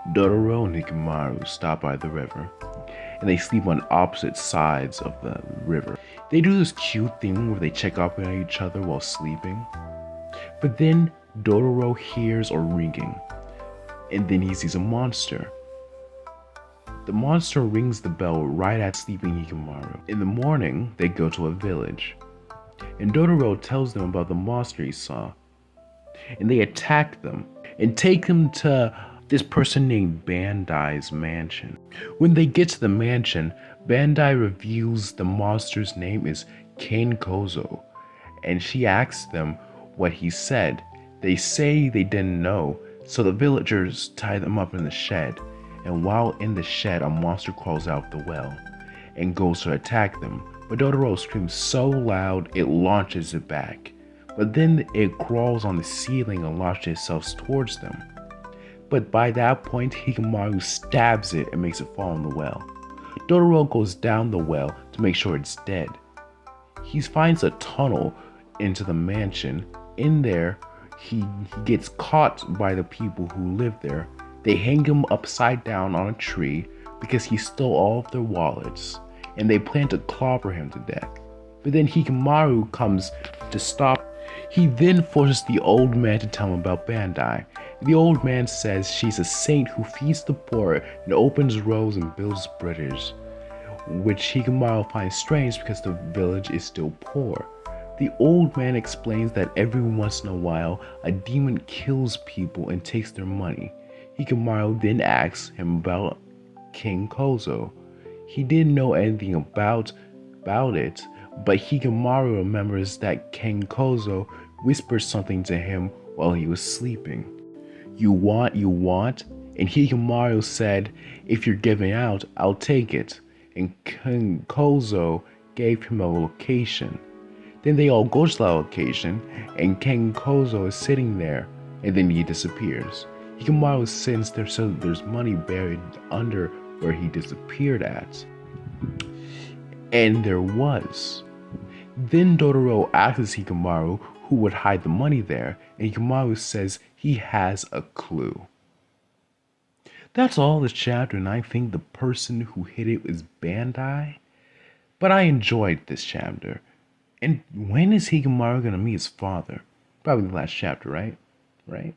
Dororo and Hikamaru stop by the river, and they sleep on opposite sides of the river. They do this cute thing where they check up on each other while sleeping, but then Dororo hears a ringing, and then he sees a monster. The monster rings the bell right at sleeping Hikamaru. In the morning, they go to a village, and Dororo tells them about the monster he saw, and they attack them and take him to this person named Bandai's mansion. When they get to the mansion, Bandai reveals the monster's name is kanekozo, and she asks them what he said. They say they didn't know, so the villagers tie them up in the shed, and while in the shed, a monster crawls out the well and goes to attack them, but Dororo screams so loud it launches it back. But then it crawls on the ceiling and launches itself towards them. But by that point, Hikamaru stabs it and makes it fall in the well. Dororo goes down the well to make sure it's dead. He finds a tunnel into the mansion. In there, he gets caught by the people who live there. They hang him upside down on a tree because he stole all of their wallets, and they plan to clobber him to death. But then Hikamaru comes to stop. He then forces the old man to tell him about Bandai. The old man says she's a saint who feeds the poor and opens roads and builds bridges, which Hikamaru finds strange because the village is still poor. The old man explains that every once in a while, a demon kills people and takes their money. Hikamaru then asks him about King Kozo. He didn't know anything about it, but Hikamaru remembers that King Kozo whispered something to him while he was sleeping. You want? And Hikamaru said, if you're giving out, I'll take it. And King Kozo gave him a location. Then they all go to the location, and King Kozo is sitting there, and then he disappears. Hikamaru sensed there's money buried under where he disappeared at. And there was. Then Dororo asks Hikamaru who would hide the money there, and Hikamaru says he has a clue. That's all the chapter, and I think the person who hid it was Bandai. But I enjoyed this chapter. And when is Hikamaru gonna meet his father? Probably the last chapter, right? Right?